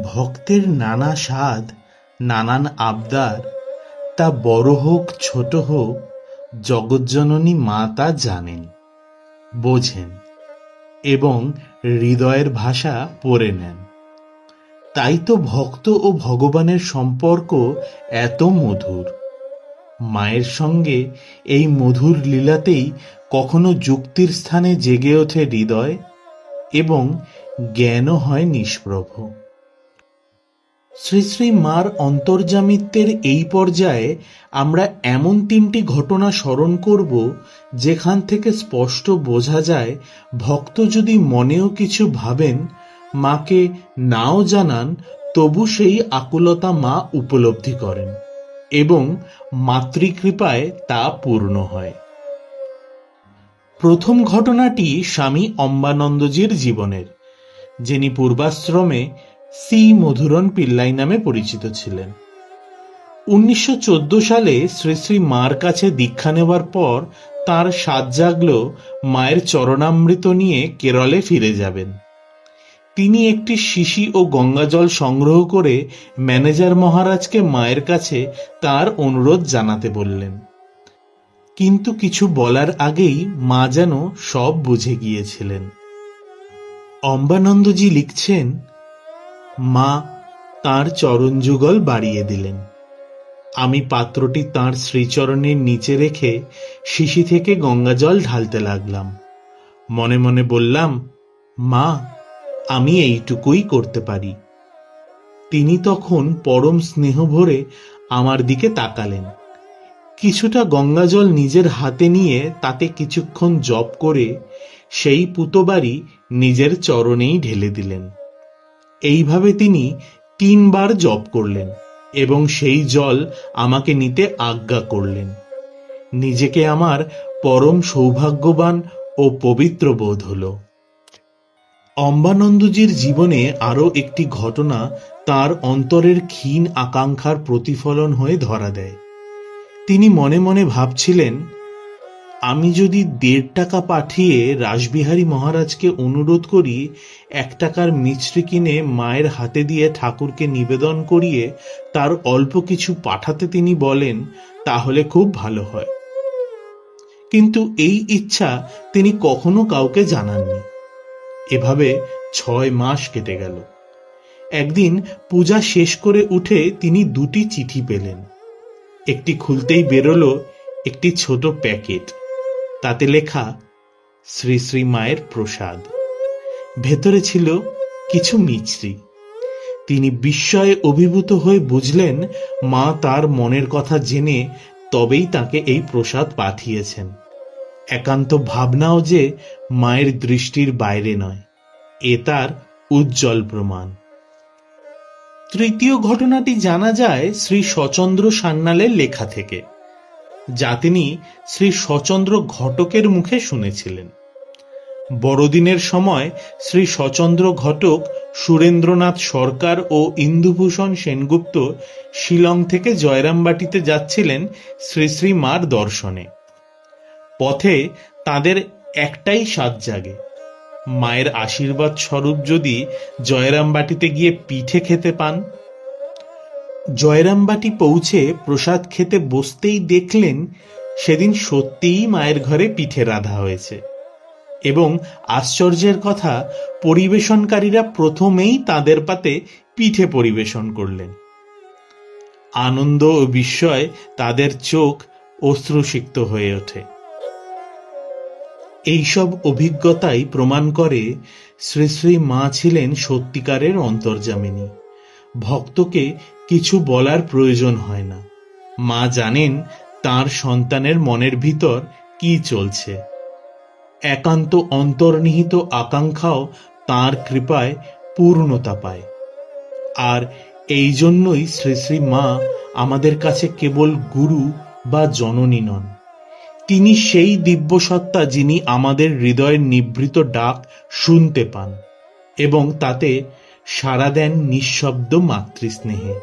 ভক্তের নানা স্বাদ, নানান আবদার, তা বড় হোক ছোট হোক, জগজ্জননী মা তা জানেন, বোঝেন এবং হৃদয়ের ভাষা পড়ে নেন। তাই তো ভক্ত ও ভগবানের সম্পর্ক এত মধুর। মায়ের সঙ্গে এই মধুর লীলাতেই কখনো যুক্তির স্থানে জেগে ওঠে হৃদয় এবং জ্ঞানও হয় নিষ্প্রভ। শ্রী শ্রী মার অন্তর্যামিত্বের এই পর্যায়ে আমরা এমন তিনটি ঘটনা স্মরণ করব যেখান থেকে স্পষ্ট বোঝা যায় ভক্ত যদি মনেও কিছু ভাবেন, মাকে নাও জানান, তবু সেই আকুলতা মা উপলব্ধি করেন এবং মাতৃকৃপায় তা পূর্ণ হয়। প্রথম ঘটনাটি স্বামী অম্বানন্দজির জীবনের, যিনি পূর্বাশ্রমে সি মধুরন পিল্লাই নামে পরিচিত ছিলেন। 1914 সালে শ্রী শ্রী মার কাছে দীক্ষা নেওয়ার পর তাঁর সাধ জাগল মায়ের চরণামৃত নিয়ে কেরলে ফিরে যাবেন। তিনি একটি শিশি ও গঙ্গাজল সংগ্রহ করে ম্যানেজার মহারাজকে মায়ের কাছে তার অনুরোধ জানাতে বললেন। কিন্তু কিছু বলার আগেই মা যেন সব বুঝে গিয়েছিলেন। অম্বানন্দজি লিখছেন, মা তাঁর চরণযুগল বাড়িয়ে দিলেন। আমি পাত্রটি তাঁর শ্রীচরণের নিচে রেখে শিশি থেকে গঙ্গাজল ঢালতে লাগলাম। মনে মনে বললাম, মা, আমি এইটুকুই করতে পারি। তিনি তখন পরম স্নেহ ভরে আমার দিকে তাকালেন। কিছুটা গঙ্গাজল নিজের হাতে নিয়ে তাতে কিছুক্ষণ জপ করে সেই পুতবাড়ি নিজের চরণেই ঢেলে দিলেন। এইভাবে তিনি 3 বার জপ করলেন এবং সেই জল আমাকে নিতে আজ্ঞা করলেন। নিজেকে আমার পরম সৌভাগ্যবান ও পবিত্র বোধ হল। অম্বানন্দজির জীবনে আরও একটি ঘটনা তার অন্তরের ক্ষীণ আকাঙ্ক্ষার প্রতিফলন হয়ে ধরা দেয়। তিনি মনে মনে ভাবছিলেন, আমি যদি 1.5 টাকা পাঠিয়ে রাসবিহারী মহারাজকে অনুরোধ করি 1 টাকার মিছরি কিনে মায়ের হাতে দিয়ে ঠাকুরকে নিবেদন করিয়ে তার অল্প কিছু পাঠাতে তিনি বলেন, তাহলে খুব ভালো হয়। কিন্তু এই ইচ্ছা তিনি কখনো কাউকে জানাননি। এভাবে 6 মাস কেটে গেল। একদিন পূজা শেষ করে উঠে তিনি 2টি চিঠি পেলেন। একটি খুলতেই বেরোলো একটি ছোট প্যাকেট, তাতে লেখা শ্রী শ্রী মায়ের প্রসাদ। ভেতরে ছিল কিছু মিছরি। তিনি বিস্ময়ে অভিভূত হয়ে বুঝলেন মা তার মনের কথা জেনে তবেই তাকে এই প্রসাদ পাঠিয়েছেন। একান্ত ভাবনাও যে মায়ের দৃষ্টির বাইরে নয়, এ তার উজ্জ্বল প্রমাণ। তৃতীয় ঘটনাটি জানা যায় শ্রী সচন্দ্র সান্যালের লেখা থেকে, যা তিনি শ্রী সচন্দ্র ঘটকের মুখে শুনেছিলেন। বড়দিনের সময় শ্রী সচন্দ্র ঘটক, সুরেন্দ্রনাথ সরকার ও ইন্দুভূষণ সেনগুপ্ত শিলং থেকে জয়রামবাটিতে যাচ্ছিলেন শ্রী শ্রী মার দর্শনে। পথে তাদের একটাই সাধ জাগে, মায়ের আশীর্বাদ স্বরূপ যদি জয়রামবাটিতে গিয়ে পিঠে খেতে পান। জয়রামবাটি পৌঁছে প্রসাদ খেতে বসতেই দেখলেন সেদিন সত্যিই মায়ের ঘরে পিঠে রাধা হয়েছে এবং আশ্চর্যের কথা, পরিবেশনকারীরা প্রথমেই তাদের পাতে পিঠে পরিবেশন করলেন। আনন্দ ও বিস্ময় তাদের চোখ অশ্রুসিক্ত হয়ে ওঠে। এইসব অভিজ্ঞতাই প্রমাণ করে শ্রী শ্রী মা ছিলেন সত্যিকারের অন্তর্যামিনী। ভক্তকে কিছু বলার প্রয়োজন হয় না, মা জানেন তার সন্তানের মনের ভিতর কি চলছে। একান্ত অন্তর্নিহিত আকাঙ্ক্ষাও তাঁর কৃপায় পূর্ণতা পায়। আর এই জন্যই শ্রী শ্রী মা আমাদের কাছে কেবল গুরু বা জননী নন, তিনি সেই দিব্যসত্তা যিনি আমাদের হৃদয়ের নিভৃত ডাক শুনতে পান এবং তাতে সাড়া দেন নিঃশব্দ মাতৃস্নেহে।